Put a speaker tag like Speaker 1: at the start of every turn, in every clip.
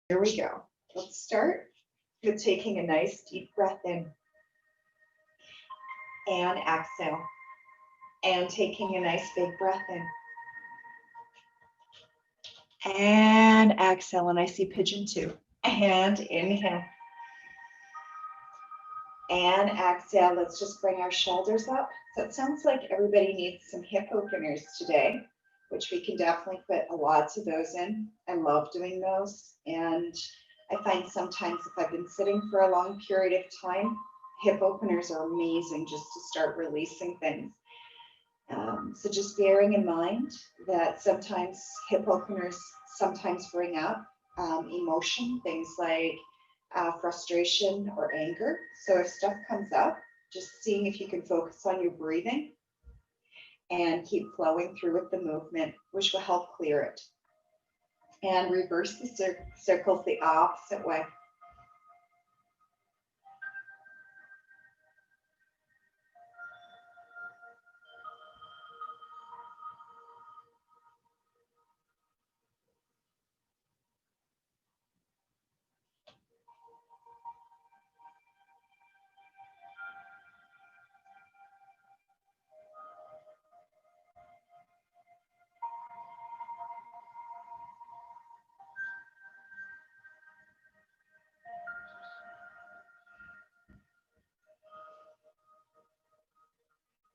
Speaker 1: Here we go. Let's start with taking a nice deep breath in and exhale. And taking a nice big breath in. And exhale. And I see pigeon 2. And inhale. And exhale. Let's just bring our shoulders up. So it sounds like everybody needs some hip openers today, which we can definitely put a lot of those in. I love doing those. And I find sometimes if I've been sitting for a long period of time, hip openers are amazing just to start releasing things. So just bearing in mind that sometimes hip openers sometimes bring up emotion, things like frustration or anger. So if stuff comes up, just seeing if you can focus on your breathing and keep flowing through with the movement, which will help clear it. And reverse the circles the opposite way.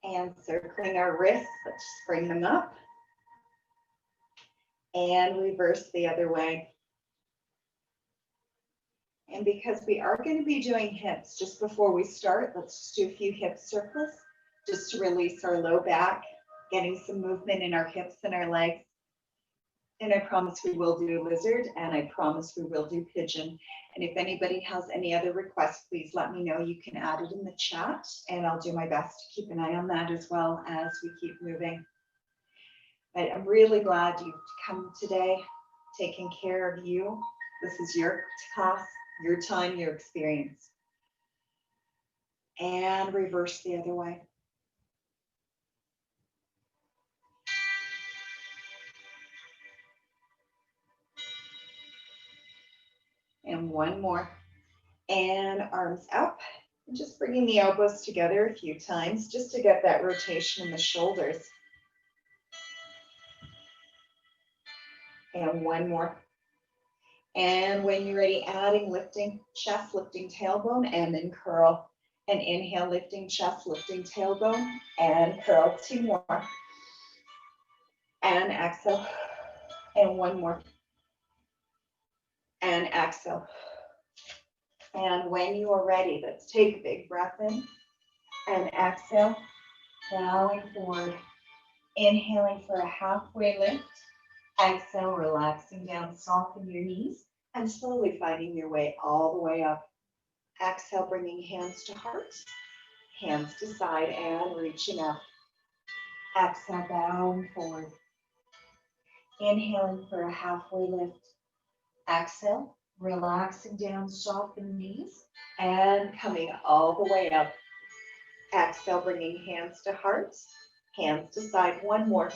Speaker 1: And circling our wrists, let's just bring them up. And reverse the other way. And because we are going to be doing hips, just before we start, let's just do a few hip circles, just to release our low back, getting some movement in our hips and our legs. And I promise we will do lizard, and I promise we will do pigeon. And if anybody has any other requests, please let me know. You can add it in the chat, and I'll do my best to keep an eye on that as well as we keep moving. But I'm really glad you've come today, taking care of you. This is your class, your time, your experience. And reverse the other way. And one more. And arms up. And just bringing the elbows together a few times just to get that rotation in the shoulders. And one more. And when you're ready, adding lifting chest, lifting tailbone, and then curl. And inhale, lifting chest, lifting tailbone, and curl. 2 more. And exhale. And one more. And exhale. And when you are ready, let's take a big breath in and exhale, bowing forward, inhaling for a halfway lift, exhale, relaxing down, soften your knees, and slowly finding your way all the way up. Exhale, bringing hands to heart, hands to side, and reaching up. Exhale, bowing forward, inhaling for a halfway lift, exhale, relaxing down, soften knees, and coming all the way up. Exhale, bringing hands to heart, hands to side. One more.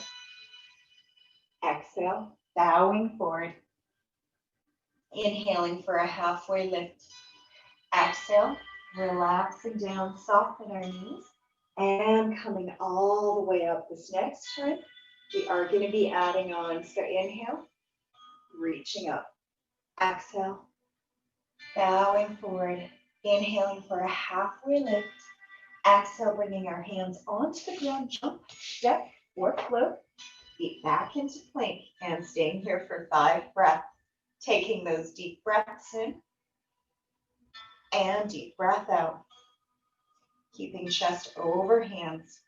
Speaker 1: Exhale, bowing forward. Inhaling for a halfway lift. Exhale, relaxing down, soften our knees, and coming all the way up. This next time, we are going to be adding on. So inhale, reaching up. Exhale, bowing forward, inhaling for a halfway lift. Exhale, bringing our hands onto the ground, jump, step, or float, feet back into plank, and staying here for 5 breaths. Taking those deep breaths in, and deep breath out. Keeping chest over hands.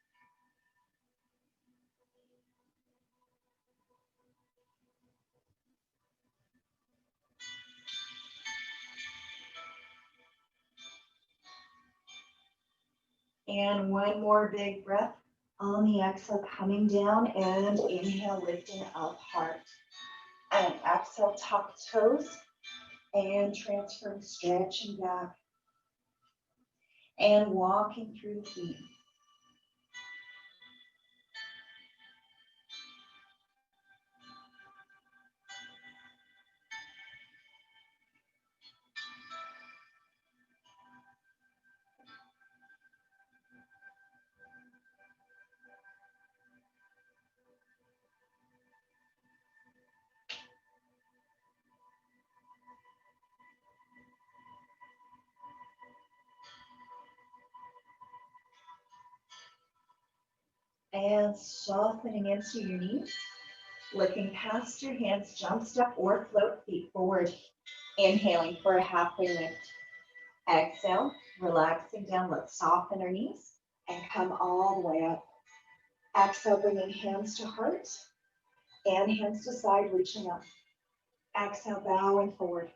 Speaker 1: And one more big breath on the exhale, coming down, and inhale, lifting up heart. And exhale, tuck toes, and transferring, stretching back, and walking through the feet. And softening into your knees. Looking past your hands, jump, step, or float feet forward. Inhaling for a halfway lift. Exhale, relaxing down. Let's soften our knees and come all the way up. Exhale, bringing hands to heart and hands to side, reaching up. Exhale, bowing forward.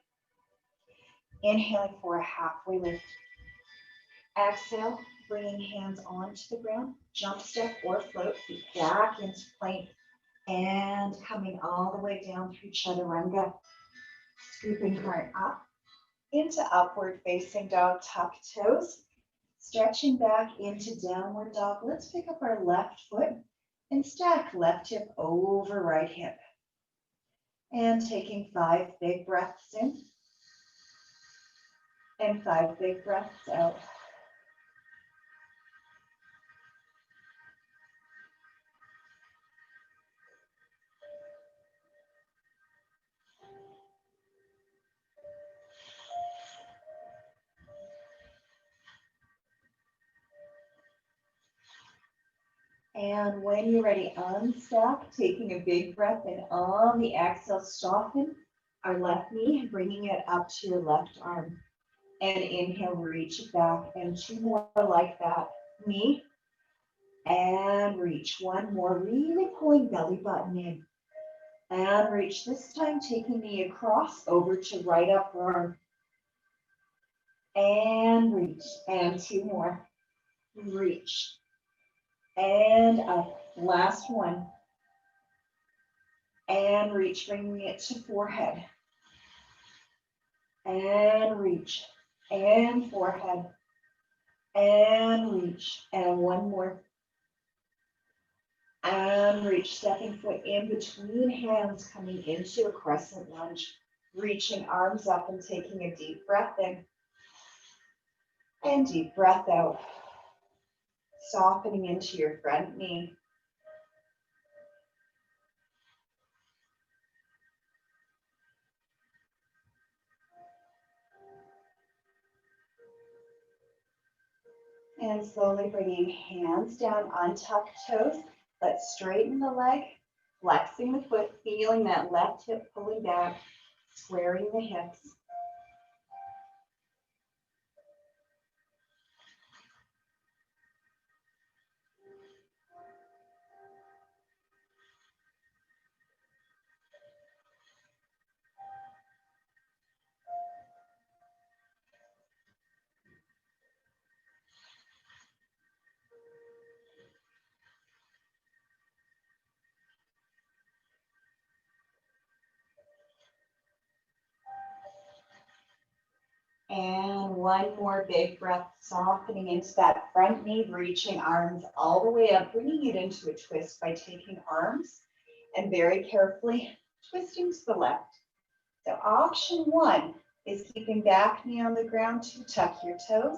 Speaker 1: Inhaling for a halfway lift. Exhale, bringing hands onto the ground. Jump, step, or float feet back into plank. And coming all the way down through chaturanga. Scooping heart up into upward facing dog, tuck toes. Stretching back into downward dog. Let's pick up our left foot and stack left hip over right hip. And taking 5 big breaths in and 5 big breaths out. And when you're ready, unstack, taking a big breath in on the exhale, soften our left knee, bringing it up to your left arm. And inhale, reach it back, and 2 more like that. Knee, and reach. 1 more, really pulling belly button in. And reach, this time taking knee across over to right upper arm. And reach, and 2 more. Reach, and up. Last one. And reach, bringing it to forehead. And reach, and forehead. And reach, and 1 more. And reach, stepping foot in between hands, coming into a crescent lunge. Reaching arms up and taking a deep breath in. And deep breath out. Softening into your front knee. And slowly bringing hands down, untuck toes. Let's straighten the leg, flexing the foot, feeling that left hip pulling back, squaring the hips. And 1 more big breath, softening into that front knee, reaching arms all the way up, bringing it into a twist by taking arms and very carefully twisting to the left. So option 1 is keeping back knee on the ground to tuck your toes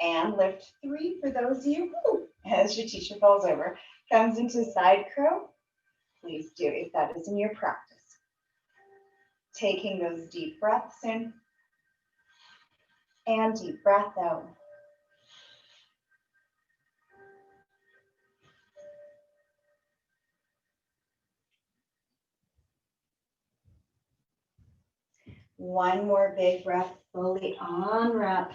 Speaker 1: and lift 3 for those of you who, as your teacher falls over, comes into side crow. Please do if that is in your practice. Taking those deep breaths in and deep breath out. One more big breath, fully unwrap,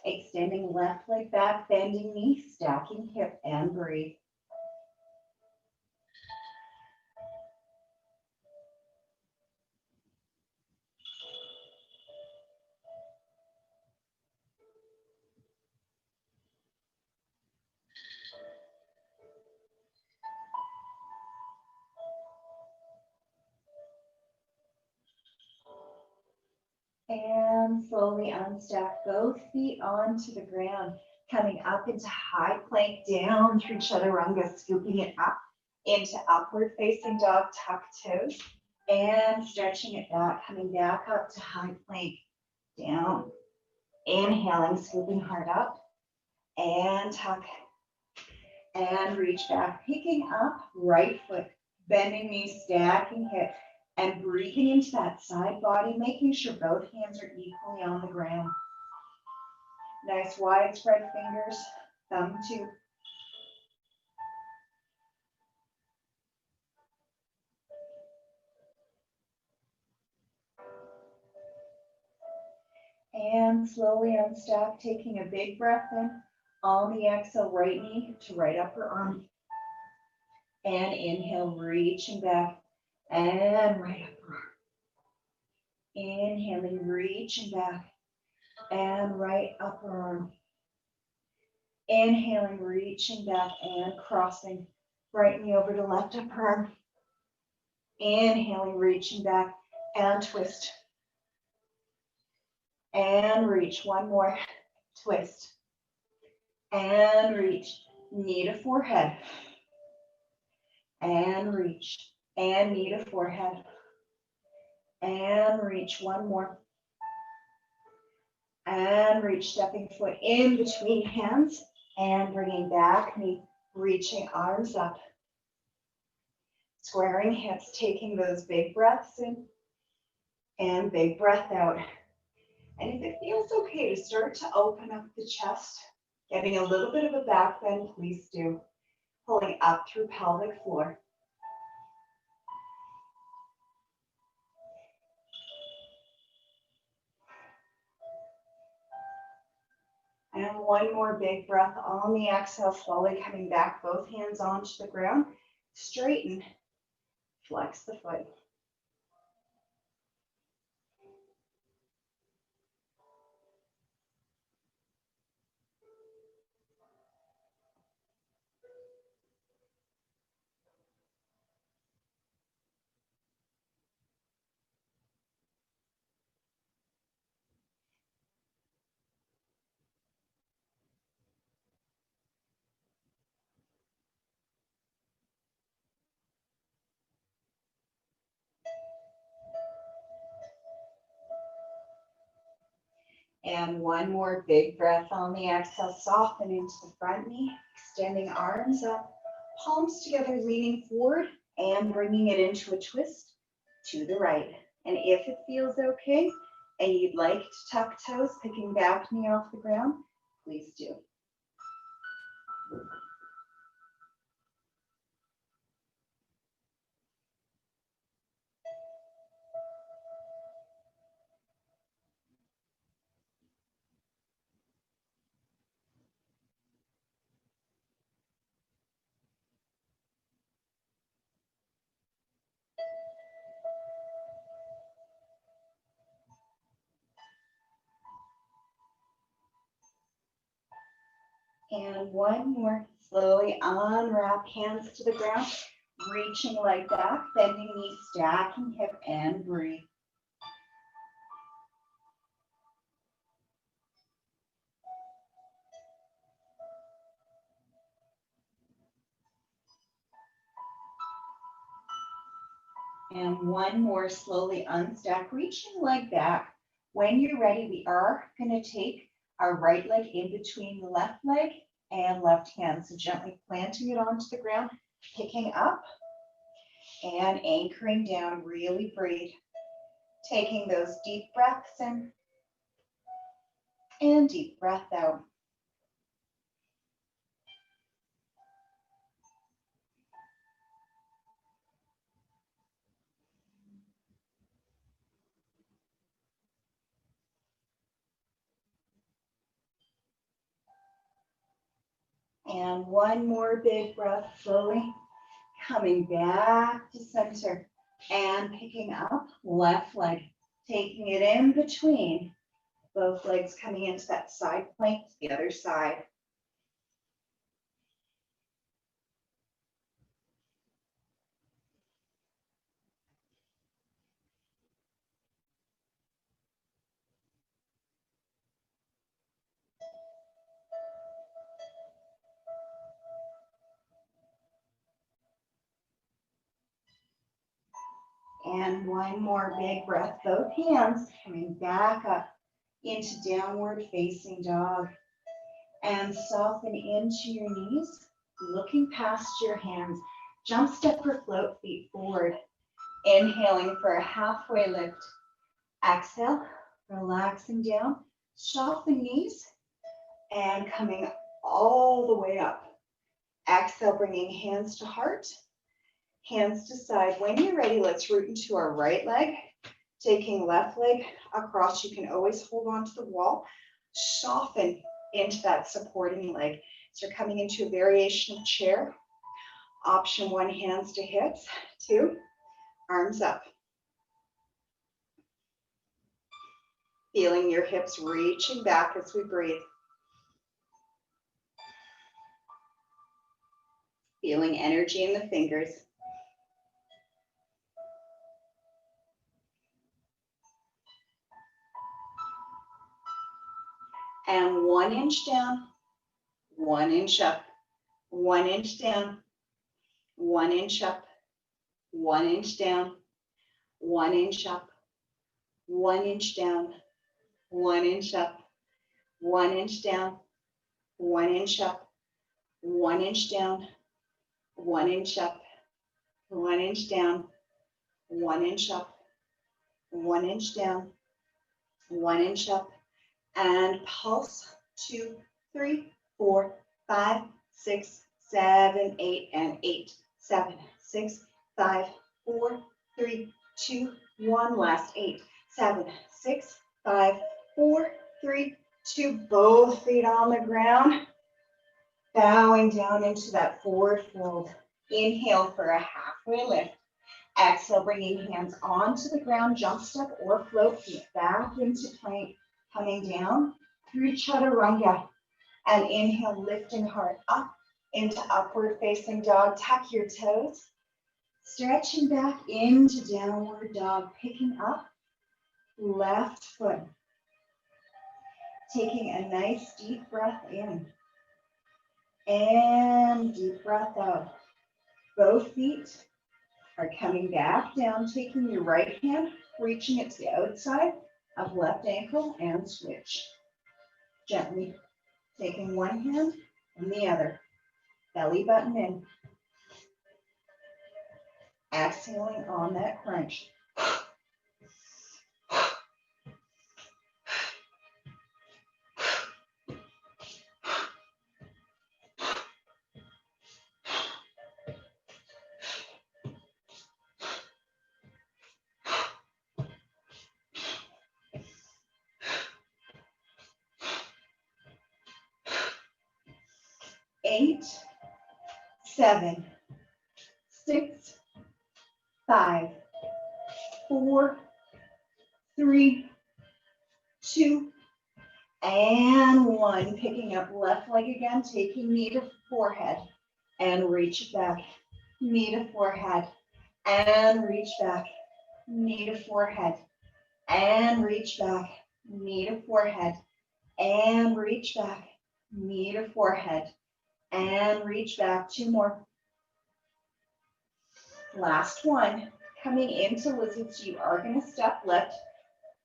Speaker 1: extending left leg back, bending knee, stacking hip, and breathe. And slowly unstack both feet onto the ground, coming up into high plank, down through chaturanga, scooping it up into upward facing dog, tuck toes, and stretching it back, coming back up to high plank, down. Inhaling, scooping heart up, and tuck, and reach back, picking up right foot, bending knee, stacking hip, and breathing into that side body, making sure both hands are equally on the ground. Nice widespread fingers, thumb to And slowly unstack, taking a big breath in. On the exhale, right knee to right upper arm. And inhale, reaching back. And right upper arm. Inhaling, reaching back. And right upper arm. Inhaling, reaching back and crossing. Right knee over to left upper arm. Inhaling, reaching back and twist. And reach. One more. Twist. And reach. Knee to forehead. And reach. And knee to forehead. And reach. One more. And reach. Stepping foot in between hands. And bringing back knee. Reaching arms up. Squaring hips. Taking those big breaths in. And big breath out. And if it feels okay to start to open up the chest, getting a little bit of a back bend, please do. Pulling up through pelvic floor. And one more big breath on the exhale, slowly coming back, both hands onto the ground. Straighten, flex the foot. And one more big breath on the exhale, soften into the front knee, extending arms up, palms together, leaning forward and bringing it into a twist to the right. And if it feels okay and you'd like to tuck toes, picking back knee off the ground, please do. And one more. Slowly unwrap, hands to the ground, reaching leg back, bending knees, stacking hip, and breathe. And one more, slowly unstack, reaching leg back. When you're ready, we are going to take our right leg in between the left leg and left hand. So gently planting it onto the ground, picking up and anchoring down. Really breathe. Taking those deep breaths in and deep breath out. And one more big breath, slowly coming back to center and picking up left leg, taking it in between, both legs coming into that side plank to the other side. And one more big breath, both hands coming back up into downward facing dog. And soften into your knees, looking past your hands. Jump, step, or float feet forward. Inhaling for a halfway lift. Exhale, relaxing down. Soften knees and coming all the way up. Exhale, bringing hands to heart. Hands to side. When you're ready, let's root into our right leg. Taking left leg across, you can always hold on to the wall, soften into that supporting leg. So you're coming into a variation of chair. Option 1, hands to hips. 2, arms up. Feeling your hips reaching back as we breathe. Feeling energy in the fingers. And 1 inch down, 1 inch up, 1 inch down, 1 inch up, 1 inch down, 1 inch up, 1 inch down, 1 inch up, 1 inch down, 1 inch up, 1 inch down, 1 inch up, 1 inch down, 1 inch up, 1 inch down, 1 inch up, and pulse. 2, 3, 4, 5, 6, 7, 8, and 8, 7, 6, 5, 4, 3, 2, 1. Last 8, 7, 6, 5, 4, 3, 2. Both feet on the ground. Bowing down into that forward fold. Inhale for a halfway lift. Exhale, bringing hands onto the ground, jump step or float feet back into plank. Coming down through chaturanga. And inhale, lifting heart up into upward facing dog. Tuck your toes. Stretching back into downward dog. Picking up left foot. Taking a nice deep breath in. And deep breath out. Both feet are coming back down, taking your right hand, reaching it to the outside of left ankle, and switch. Gently taking one hand and the other. Belly button in. Exhaling on that crunch. Eight, 7, 6, 5, 4, 3, 2, and 1. Picking up left leg again, taking knee to forehead and reach back. Knee to forehead and reach back. Knee to forehead and reach back. Knee to forehead and reach back. Knee to forehead and reach back. 2 more. Last one. Coming into lizard, so you are going to step left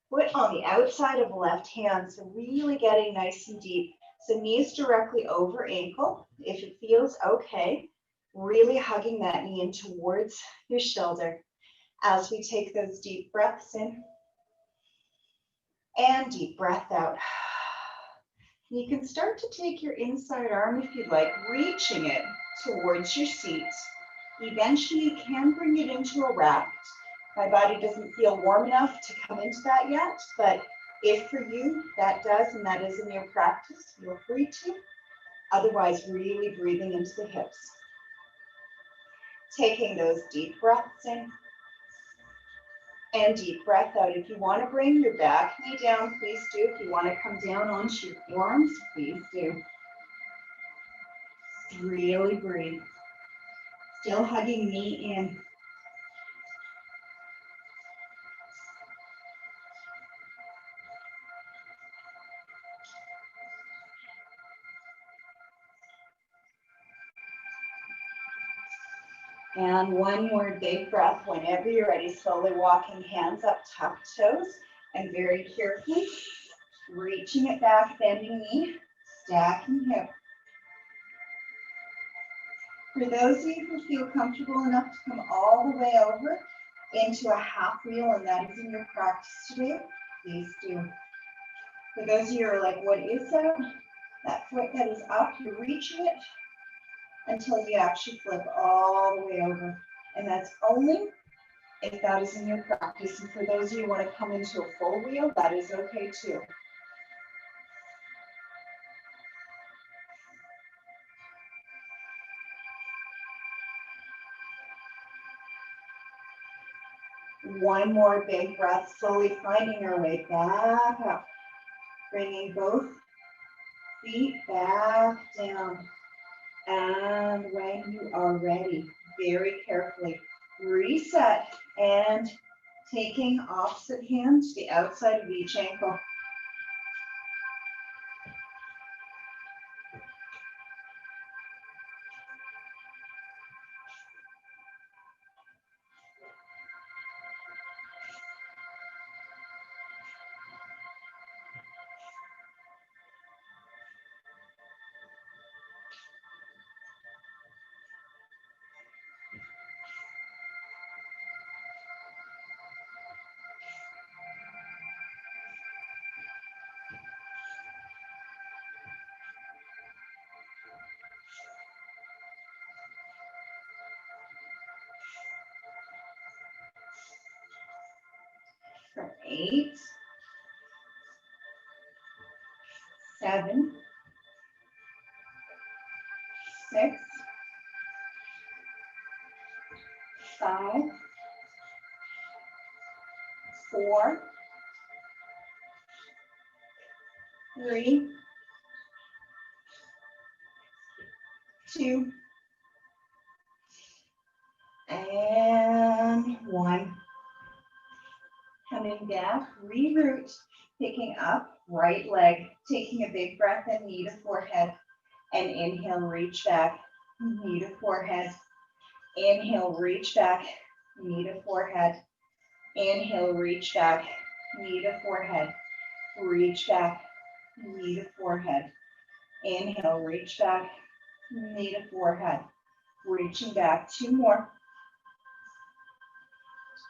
Speaker 1: foot on the outside of left hand. So really getting nice and deep. So knees directly over ankle. If it feels okay, really hugging that knee in towards your shoulder as we take those deep breaths in and deep breath out. You can start to take your inside arm, if you'd like, reaching it towards your seat. Eventually, you can bring it into a raft. My body doesn't feel warm enough to come into that yet, but if for you that does, and that is in your practice, feel free to. Otherwise, really breathing into the hips. Taking those deep breaths in and deep breath out. If you want to bring your back knee down, please do. If you want to come down onto your forearms, please do. Really breathe. Still hugging knee in. And one more big breath whenever you're ready. Slowly walking hands up, tucked toes, and very carefully reaching it back, bending knee, stacking hip. For those of you who feel comfortable enough to come all the way over into a half wheel, and that is in your practice today, please do. For those of you who are like, what is that? That foot that is up, you're reaching it until you actually flip all the way over. And that's only if that is in your practice. And for those of you who want to come into a full wheel, that is okay too. One more big breath, slowly finding our way back up. Bringing both feet back down. And when you are ready, very carefully reset and taking opposite hand to the outside of each ankle. For 8, 7, 6, 5, 4, 3, 2, and 1. Coming back, reroute, picking up, right leg, taking a big breath in, knee to forehead, and inhale, reach back, knee to forehead. Inhale, reach back, knee to forehead. Inhale, reach back, knee to forehead. Reach back, knee to forehead. Inhale, reach back, knee to forehead. Reaching back, 2 more.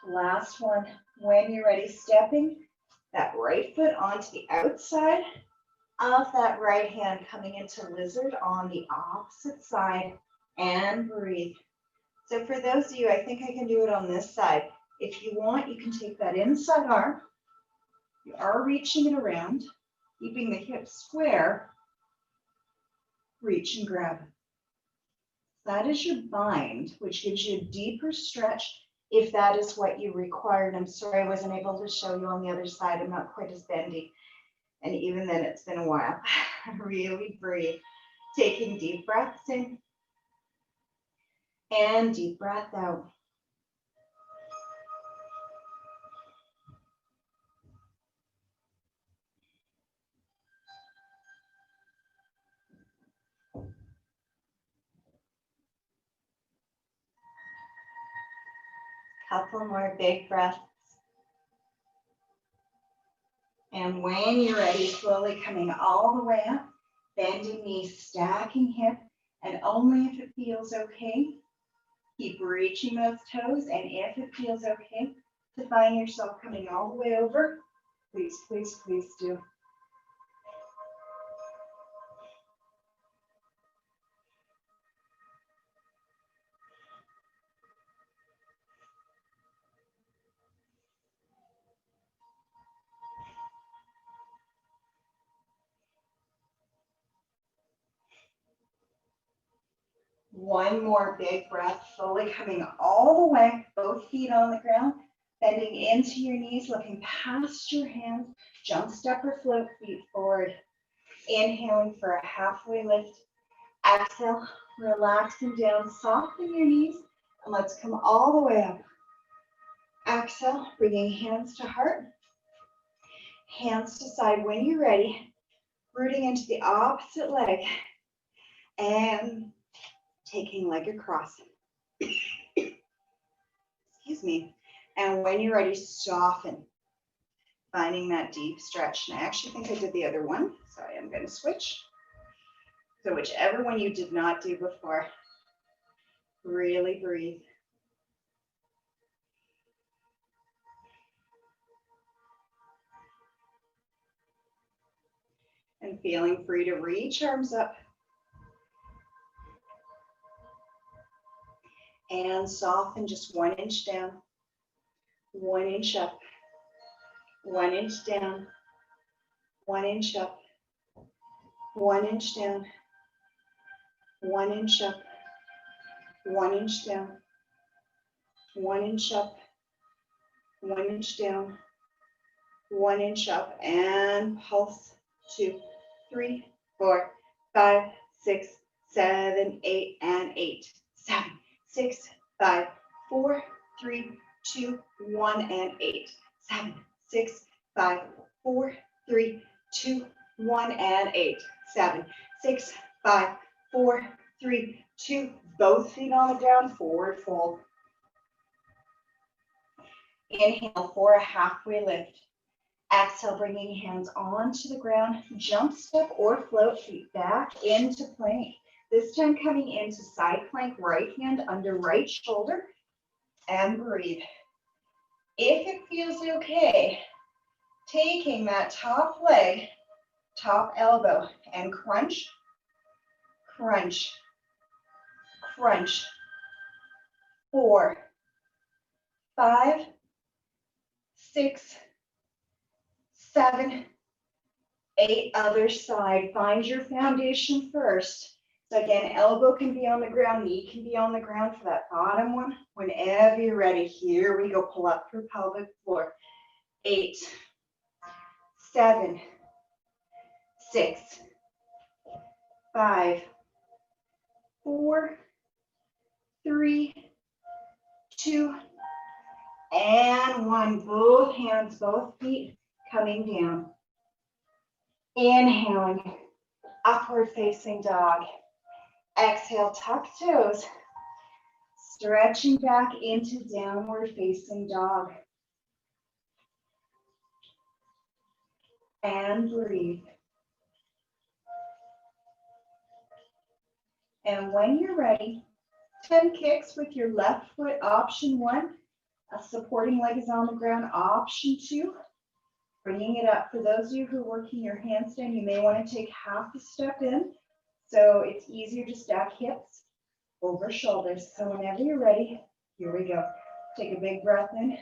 Speaker 1: Last one. When you're ready, stepping that right foot onto the outside of that right hand, coming into lizard on the opposite side, and breathe. So for those of you, I think I can do it on this side. If you want, you can take that inside arm. You are reaching it around, keeping the hips square. Reach and grab. That is your bind, which gives you a deeper stretch if that is what you required. I'm sorry I wasn't able to show you on the other side. I'm not quite as bendy. And even then, it's been a while. Really breathe. Taking deep breaths in and deep breath out. Couple more big breaths. And when you're ready, slowly coming all the way up, bending knees, stacking hip, and only if it feels okay, keep reaching those toes. And if it feels okay to find yourself coming all the way over, please, please, please do. One more big breath, slowly coming all the way, both feet on the ground, bending into your knees, looking past your hands, jump, step, or float, feet forward. Inhaling for a halfway lift. Exhale, relaxing down, soften your knees, and let's come all the way up. Exhale, bringing hands to heart, hands to side. When you're ready, rooting into the opposite leg, and taking leg across. Excuse me. And when you're ready, soften, finding that deep stretch. And I actually think I did the other one, so I am going to switch. So whichever one you did not do before, really breathe. And feeling free to reach arms up. And soften just 1 inch down. 1 inch up, 1 inch down, 1 inch up, 1 inch down, 1 inch up, 1 inch down, 1 inch up, 1 inch down, 1 inch up, and pulse. 2, 3, 4, 5, 6, 7, 8, and 8, 7, 6, 5, 4, 3, 2, 1, and 8, 7, 6, 5, 4, 3, 2, 1, and 8, 7, 6, 5, 4, 3, 2. Both feet on the ground, forward fold. Inhale for a halfway lift. Exhale, bringing hands onto the ground. Jump, step, or float feet back into plank. This time coming into side plank, right hand under right shoulder, and breathe. If it feels okay, taking that top leg, top elbow, and crunch, crunch, crunch. 4, 5, 6, 7, 8. Other side. Find your foundation first. So again, elbow can be on the ground, knee can be on the ground for that bottom one. Whenever you're ready, here we go. Pull up through pelvic floor. 8, 7, 6, 5, 4, 3, 2, and 1. Both hands, both feet coming down. Inhaling, upward facing dog. Exhale, tuck toes. Stretching back into downward facing dog. And breathe. And when you're ready, 10 kicks with your left foot, option 1. A supporting leg is on the ground, option 2. Bringing it up. For those of you who are working your handstand, you may want to take half a step in. So it's easier to stack hips over shoulders. So whenever you're ready, here we go. Take a big breath in.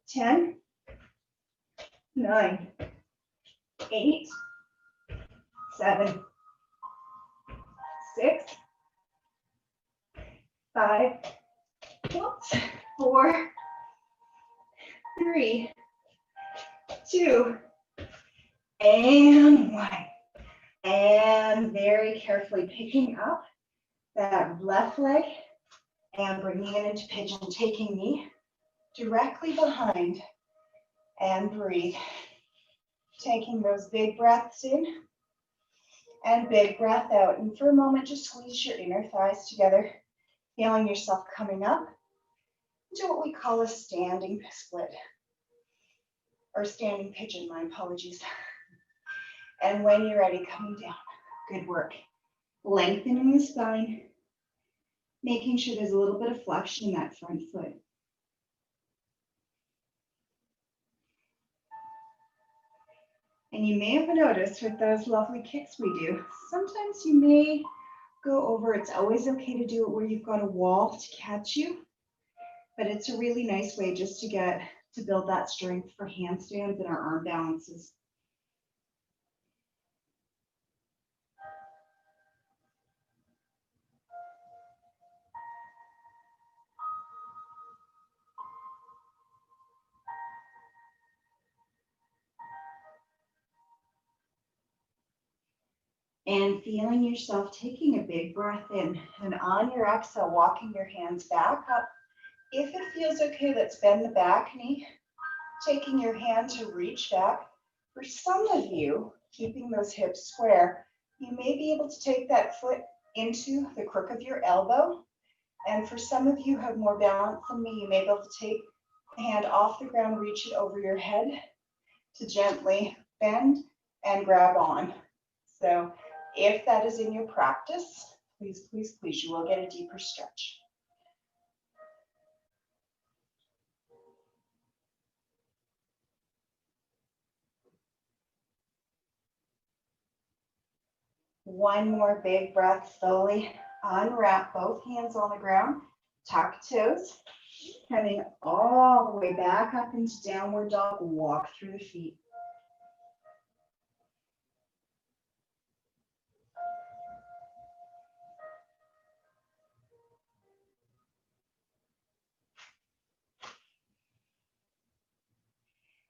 Speaker 1: 10, 9, 8, 7, 6, 5, 4, 3, 2, and 1. And very carefully picking up that left leg and bringing it into pigeon, taking knee directly behind, and breathe. Taking those big breaths in and big breath out. And for a moment, just squeeze your inner thighs together, feeling yourself coming up into what we call a standing split, or standing pigeon, my apologies. And when you're ready, coming down. Good work. Lengthening the spine, making sure there's a little bit of flexion in that front foot. And you may have noticed with those lovely kicks we do, sometimes you may go over. It's always okay to do it where you've got a wall to catch you, but it's a really nice way just to build that strength for handstands and our arm balances. And feeling yourself taking a big breath in, and on your exhale, walking your hands back up. If it feels okay, let's bend the back knee, taking your hand to reach back. For some of you, keeping those hips square, you may be able to take that foot into the crook of your elbow. And for some of you who have more balance than me, you may be able to take the hand off the ground, reach it over your head to gently bend and grab on. So if that is in your practice, please, please, please, you will get a deeper stretch. One more big breath, slowly unwrap both hands on the ground, tuck toes, Coming all the way back up into downward dog, walk through the feet.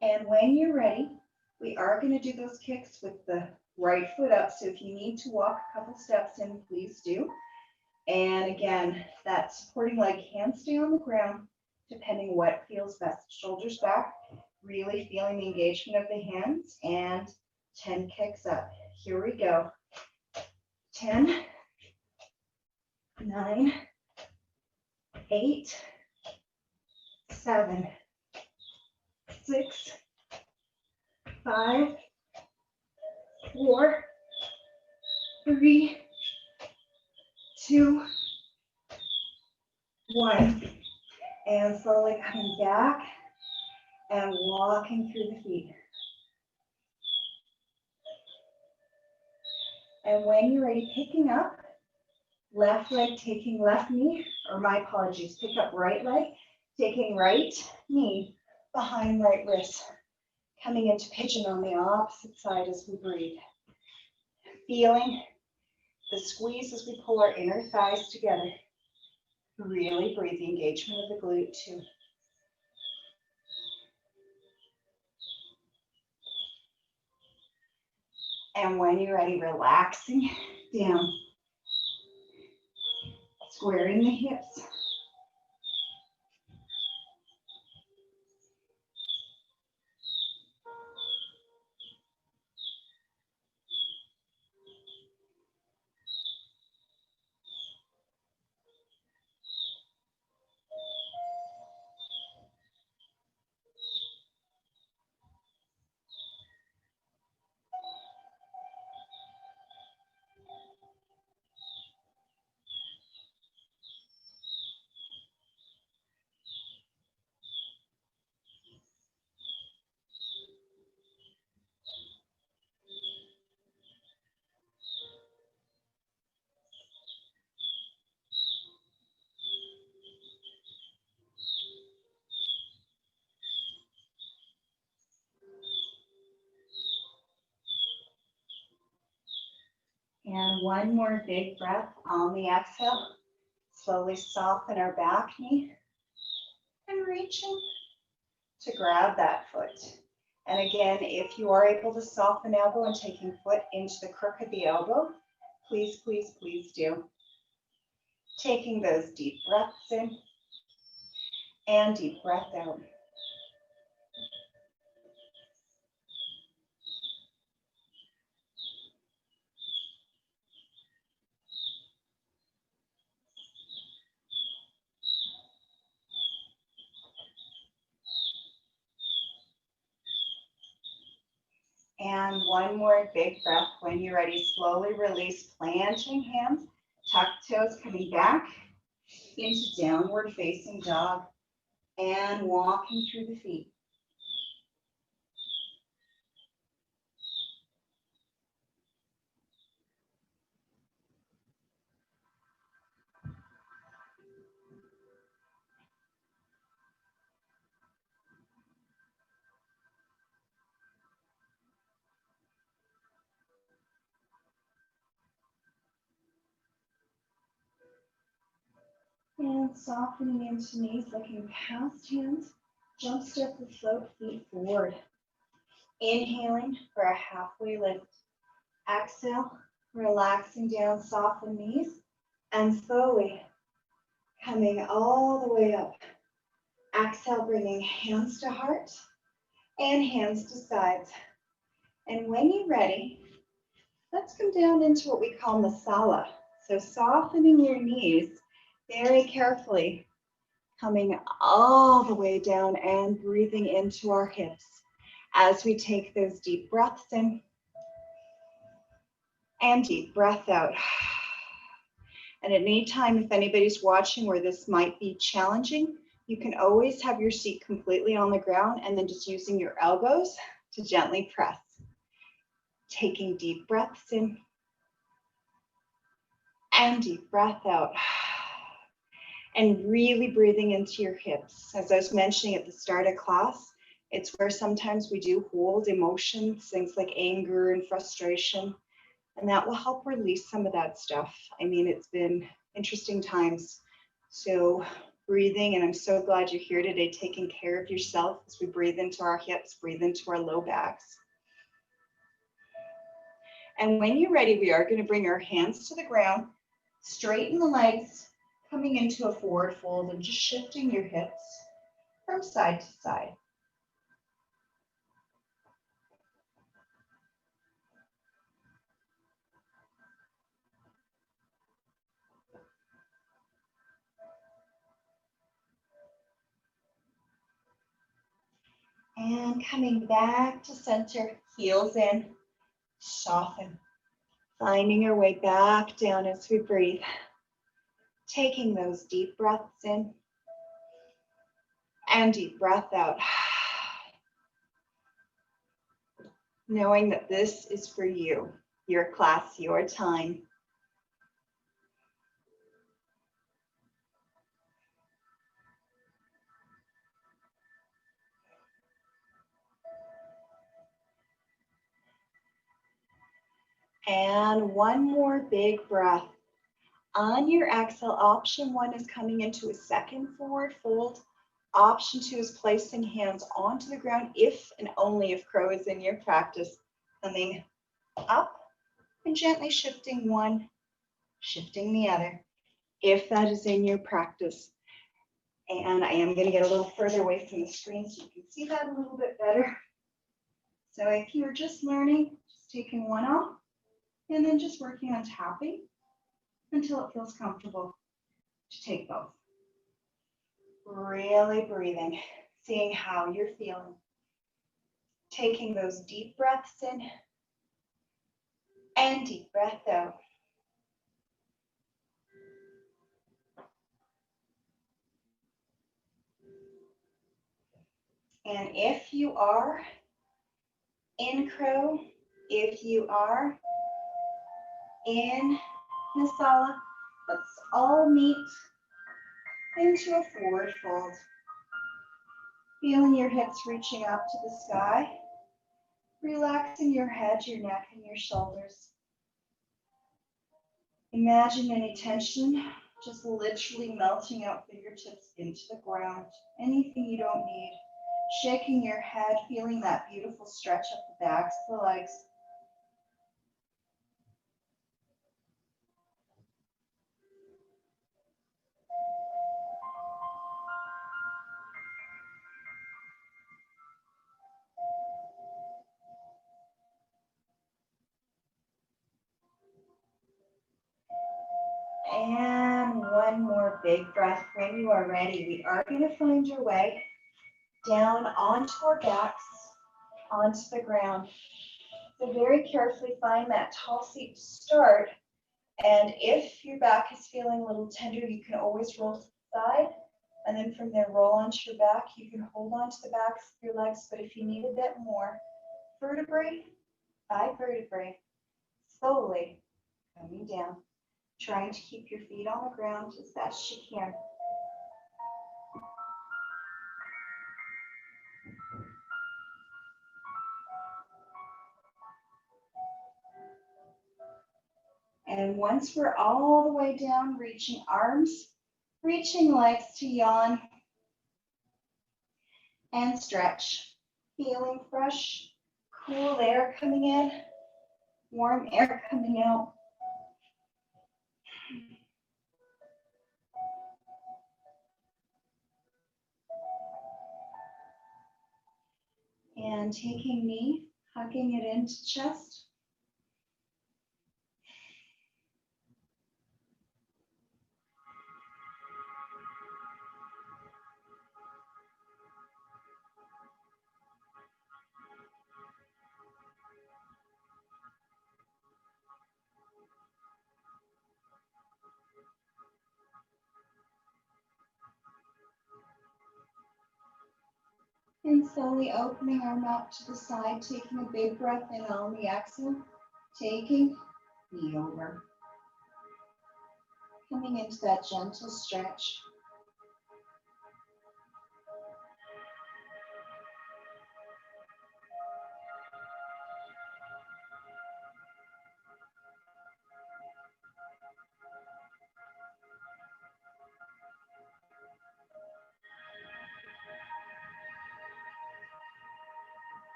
Speaker 1: And when you're ready, we are going to do those kicks with the right foot up. So if you need to walk a couple steps in, please do. And again, that supporting leg can stay on the ground, depending what feels best. Shoulders back, really feeling the engagement of the hands, and 10 kicks up. Here we go. 10, 9, 8, 7, 6, 5, 4, 3, 2, 1. And slowly coming back and walking through the feet. And when you're ready, picking up, left leg taking left knee, or my apologies, pick up right leg, taking right knee behind right wrist. Coming into pigeon on the opposite side as we breathe. Feeling the squeeze as we pull our inner thighs together. Really breathe the engagement of the glute too. And when you're ready, relaxing down. Squaring the hips. And one more big breath on the exhale. Slowly soften our back knee and reaching to grab that foot. And again, if you are able to soften elbow and taking foot into the crook of the elbow, please, please, please do. Taking those deep breaths in and deep breath out. And one more big breath. When you're ready, slowly release, planting hands, tuck toes, coming back into downward facing dog and walking through the feet. And softening into knees, looking past hands, jump step the float feet forward. Inhaling for a halfway lift. Exhale, relaxing down, soften knees, and slowly coming all the way up. Exhale, bringing hands to heart and hands to sides. And when you're ready, let's come down into what we call Masala. So softening your knees very carefully, coming all the way down and breathing into our hips as we take those deep breaths in and deep breath out. And at any time, if anybody's watching where this might be challenging, you can always have your seat completely on the ground and then just using your elbows to gently press. Taking deep breaths in and deep breath out. and really breathing into your hips. As I was mentioning at the start of class, it's where sometimes we do hold emotions, things like anger and frustration, and that will help release some of that stuff. I mean, it's been interesting times. So breathing, and I'm so glad you're here today, taking care of yourself as we breathe into our hips, breathe into our low backs. And when you're ready, we are going to bring our hands to the ground, straighten the legs, coming into a forward fold and just shifting your hips from side to side. And coming back to center, heels in, soften. Finding our way back down as we breathe. Taking those deep breaths in and deep breath out. Knowing that this is for you, your class, your time. And one more big breath. On your exhale, option 1 is coming into a second forward fold. Option 2 is placing hands onto the ground if and only if crow is in your practice. Coming up and gently shifting one, shifting the other, if that is in your practice. And I am going to get a little further away from the screen so you can see that a little bit better. So if you're just learning, just taking one off and then just working on tapping until it feels comfortable to take both. Really breathing, seeing how you're feeling. Taking those deep breaths in and deep breath out. And if you are in crow, if you are in Masala, let's all meet into a forward fold. Feeling your hips reaching up to the sky. Relaxing your head, your neck, and your shoulders. Imagine any tension just literally melting out fingertips into the ground. Anything you don't need. Shaking your head, feeling that beautiful stretch up the backs of the legs. And one more big breath. When you are ready, we are going to find your way down onto our backs, onto the ground. So very carefully find that tall seat to start. And if your back is feeling a little tender, you can always roll to the side. And then from there, roll onto your back. You can hold onto the backs of your legs, but if you need a bit more, vertebrae by vertebrae, slowly coming down, trying to keep your feet on the ground as best you can. And once we're all the way down, reaching arms, reaching legs to yawn and stretch. Feeling fresh, cool air coming in, warm air coming out. And taking knee, hugging it into chest. And slowly opening our mouth to the side, taking a big breath in on the exhale, taking knee over. Coming into that gentle stretch.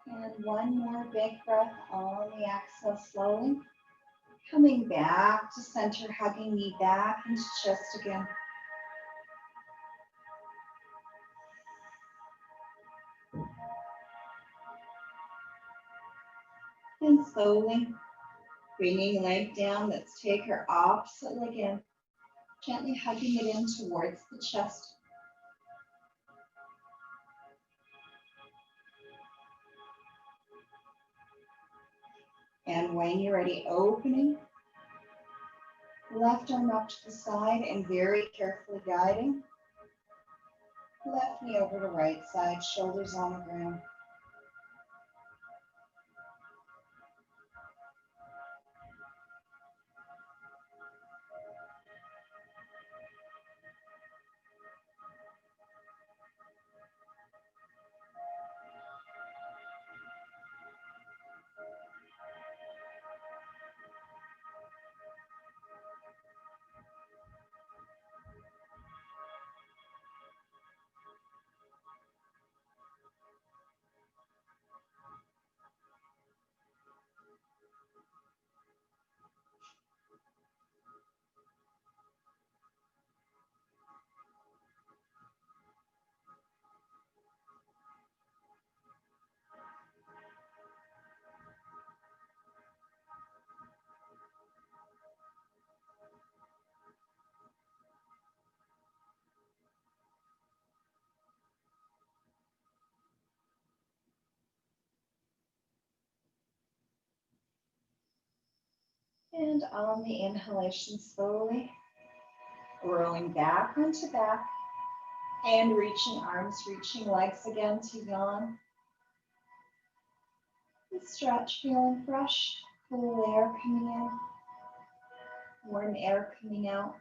Speaker 1: And one more big breath on the exhale slowly. Coming back to center, hugging knee back into chest again. And slowly bringing leg down. Let's take our opposite leg in. Gently hugging it in towards the chest. And when you're ready, opening. Left arm up to the side and very carefully guiding. Left knee over to right side, shoulders on the ground. And on the inhalation, slowly rolling back onto back and reaching arms, reaching legs again to yawn. And stretch, feeling fresh, cool air coming in, warm air coming out.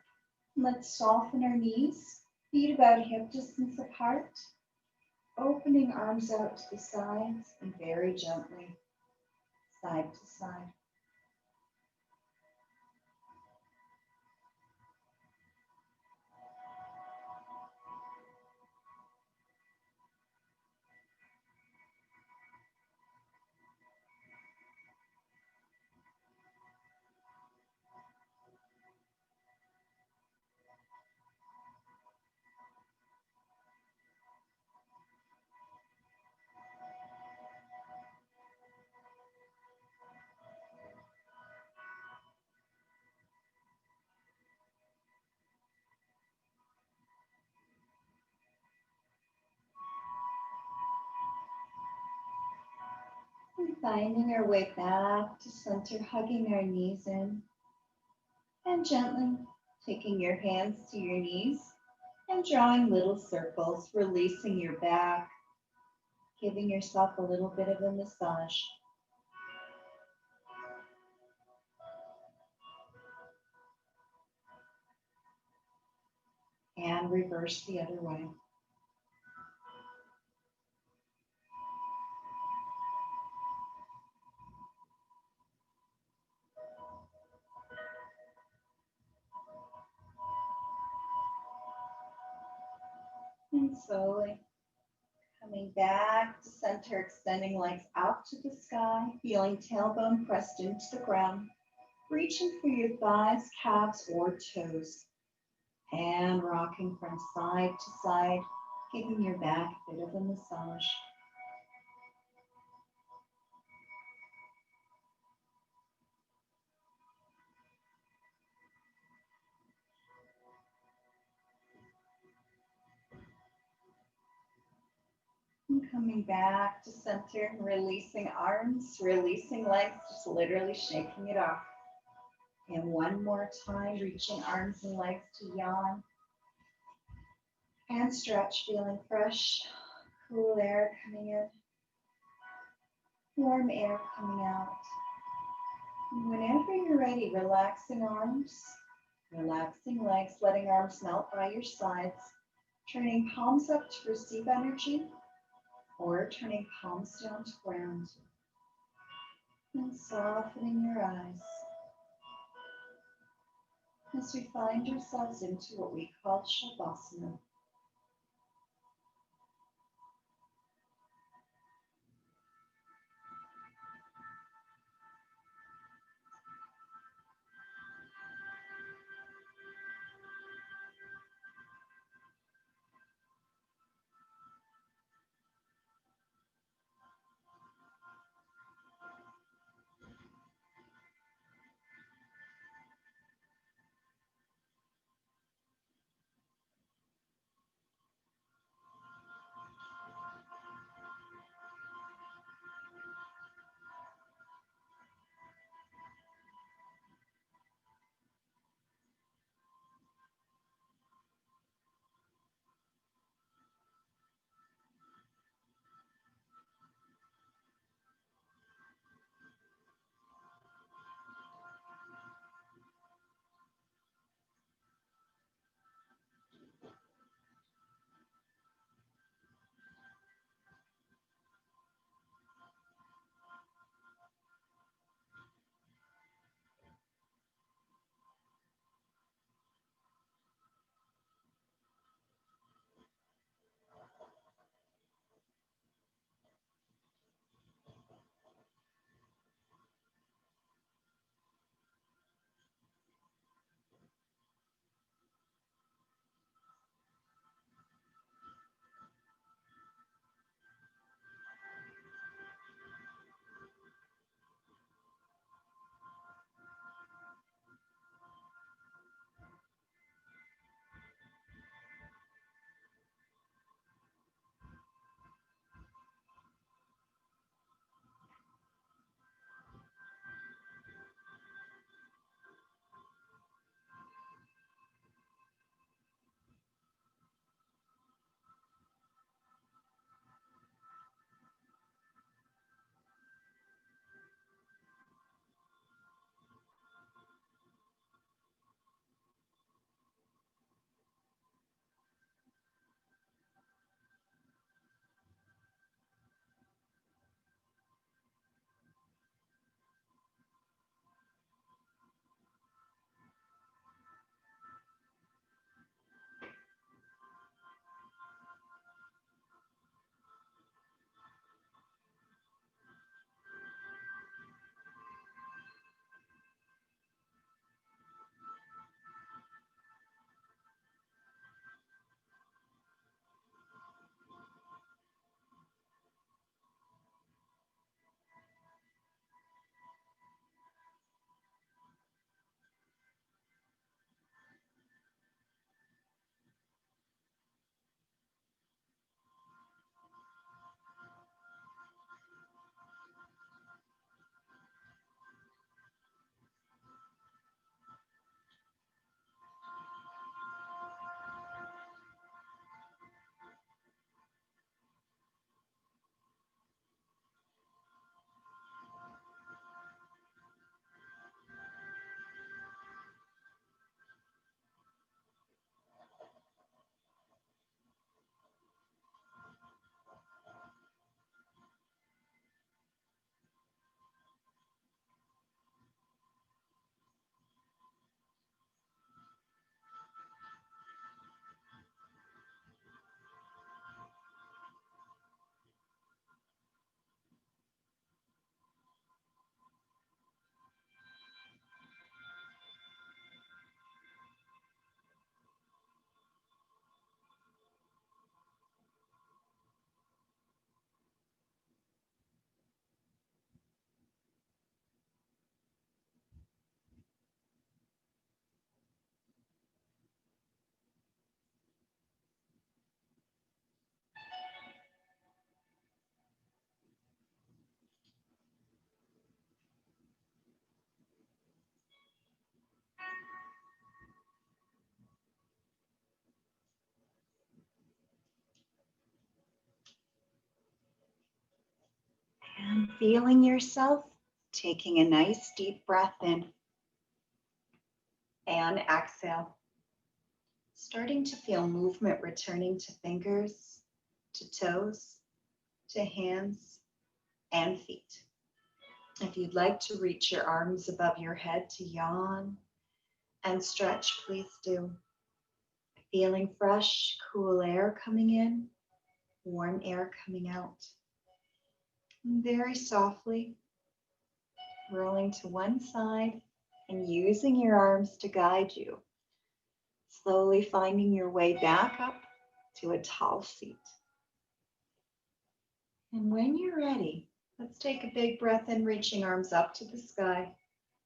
Speaker 1: Let's soften our knees, feet about hip distance apart, opening arms out to the sides and very gently, side to side. And finding our way back to center, hugging our knees in, and gently taking your hands to your knees and drawing little circles, releasing your back, giving yourself a little bit of a massage. And reverse the other way. And slowly coming back to center, extending legs out to the sky, feeling tailbone pressed into the ground, reaching for your thighs, calves, or toes, and rocking from side to side, giving your back a bit of a massage. And coming back to center, releasing arms, releasing legs, just literally shaking it off. And one more time, reaching arms and legs to yawn. And stretch, feeling fresh, cool air coming in, warm air coming out. And whenever you're ready, relaxing arms, relaxing legs, letting arms melt by your sides, turning palms up to receive energy, or turning palms down to ground. And softening your eyes as we find ourselves into what we call Shavasana. And feeling yourself, taking a nice deep breath in and exhale. Starting to feel movement returning to fingers, to toes, to hands and feet. If you'd like to reach your arms above your head to yawn and stretch, please do. Feeling fresh, cool air coming in, warm air coming out. And very softly, rolling to one side and using your arms to guide you. Slowly finding your way back up to a tall seat. And when you're ready, let's take a big breath in, reaching arms up to the sky.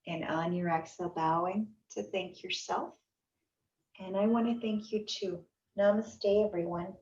Speaker 1: And on your exhale, bowing to thank yourself. And I want to thank you too. Namaste, everyone.